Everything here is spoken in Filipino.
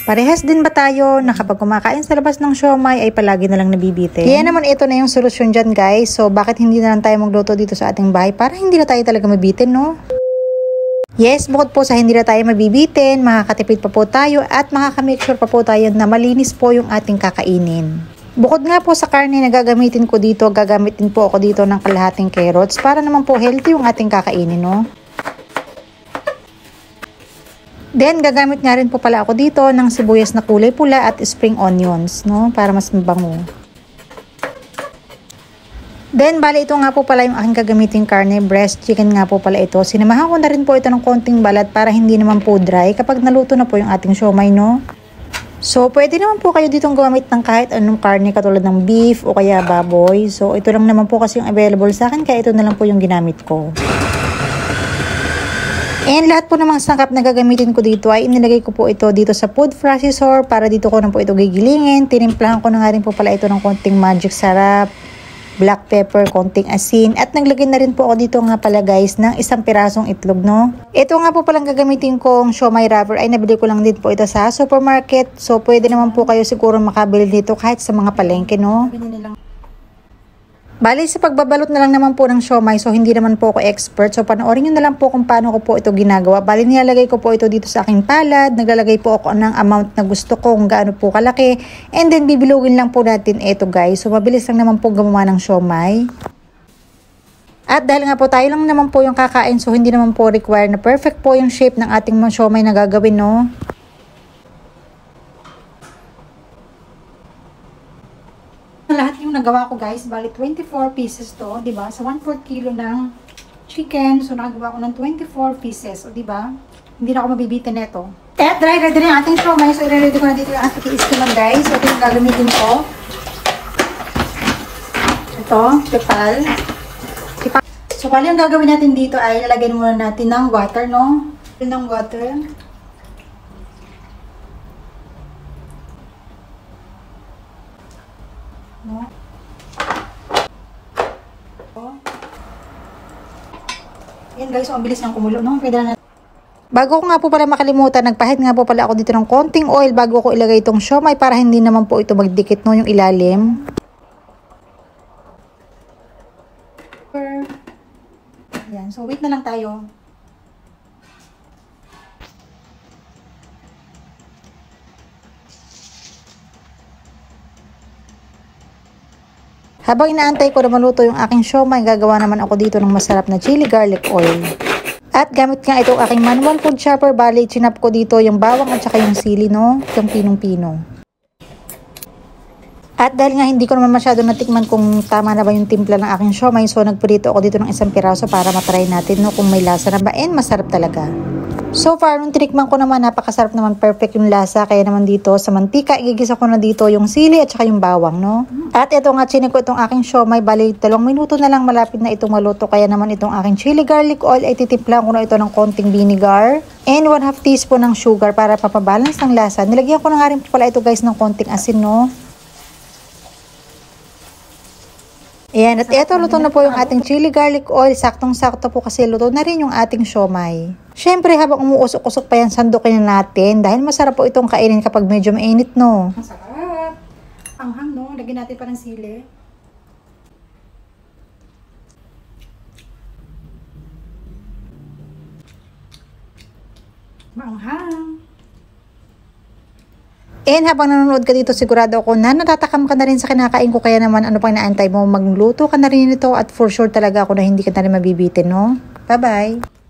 Parehas din ba tayo na kapag kumakain sa labas ng siomai ay palagi na lang nabibitin? Kaya naman ito na yung solusyon dyan guys. So bakit hindi na lang tayo magluto dito sa ating bahay para hindi na tayo talaga mabitin, no? Yes, bukod po sa hindi na tayo mabibitin, makakatipid pa po tayo at makakamake sure pa po tayo na malinis po yung ating kakainin. Bukod nga po sa karne na gagamitin ko dito, gagamitin po ako dito ng kalahating carrots para naman po healthy yung ating kakainin, no? Then, gagamit nga rin po pala ako dito ng sibuyas na kulay pula at spring onions, no? Para mas mabango. Then, bali ito nga po pala yung aking gagamiting karne, breast chicken nga po pala ito. Sinamahan ko na rin po ito ng konting balat para hindi naman po dry kapag naluto na po yung ating siomai, no? So, pwede naman po kayo ditong gumamit ng kahit anong karne katulad ng beef o kaya baboy. So, ito lang naman po kasi yung available sa akin kaya ito na lang po yung ginamit ko. And lahat po ng mga sangkap na gagamitin ko dito ay inilagay ko po ito dito sa food processor para dito ko na po ito gigilingin. Tinimplahan ko na nga rin po pala ito ng konting magic sarap, black pepper, konting asin. At naglagay na rin po ako dito nga pala guys ng isang pirasong itlog, no? Ito nga po palang gagamitin kong siomai wrapper ay nabili ko lang din po ito sa supermarket. So pwede naman po kayo siguro makabili dito kahit sa mga palengke, no? Bali, sa pagbabalot na lang naman po ng siomai, so hindi naman po ako expert. So panoorin nyo na lang po kung paano ko po ito ginagawa. Bali, nilalagay ko po ito dito sa aking palad. Naglalagay po ako ng amount na gusto ko, kung gaano po kalaki. And then, bibilugin lang po natin ito guys. So mabilis lang naman po gumawa ng siomai. At dahil nga po tayo lang naman po yung kakain, so hindi naman po require na perfect po yung shape ng ating mga siomai na gagawin, no? Lahat yung nagawa ko guys, bali 24 pieces to, di ba? Sa 1/4 kilo ng chicken, so nakagawa ko ng 24 pieces, o di ba? Hindi na ako mabibitin nito. At ready na yung ating siomai, so i-ready ko na dito yung ating istiman guys. So ito yung gagamitin ko. Ito, pepal. So bali yung gagawin natin dito ay lalagyan muna natin ng water, no? Ng water. No? Yan guys, so ang bilis ng kumulo, no? Pwede na. Bago ko nga po pala makalimutan, nagpahid nga po pala ako dito ng konting oil bago ko ilagay itong siomai para hindi naman po ito magdikit, no, yung ilalim. Yan, so wait na lang tayo. Habang inaantay ko na maluto yung aking siomai, gagawa naman ako dito ng masarap na chili garlic oil. At gamit nga itong aking manual food chopper, bali chinap ko dito yung bawang at saka yung sili, no? Yung pinong-pino. At dahil nga hindi ko naman masyado natikman kung tama na ba yung timpla ng aking siomai, so nagprito ako dito ng isang piraso para matry natin, no, kung may lasa na ba. And masarap talaga. So far, nung tinikman ko naman, napakasarap naman, perfect yung lasa. Kaya naman dito sa mantika, igigisa ko na dito yung sili at saka yung bawang, no? At ito nga, chinik ko itong aking siomai, bali 3 minuto na lang malapit na itong maluto. Kaya naman itong aking chili garlic oil ay titimplan ko na ito ng konting vinegar and 1/2 teaspoon ng sugar para papabalance ng lasa. Nilagyan ko na nga rin pala ito guys ng konting asin, no? Ayan, at eto, luto na po yung ating chili garlic oil. Saktong-sakto po kasi luto na rin yung ating siomai. Siyempre, habang umuusok-usok pa yan, sandukin na natin. Dahil masarap po itong kainin kapag medyo mainit, no? Masarap. Anghang, no? Lagyan natin pa ng sili. Maanghang. And habang nanonood ka dito, sigurado ako na natatakam ka na rin sa kinakain ko. Kaya naman, ano pang inaantay mo? Magluto ka na rin nito at for sure talaga ako na hindi ka na rin mabibitin, no? Bye-bye!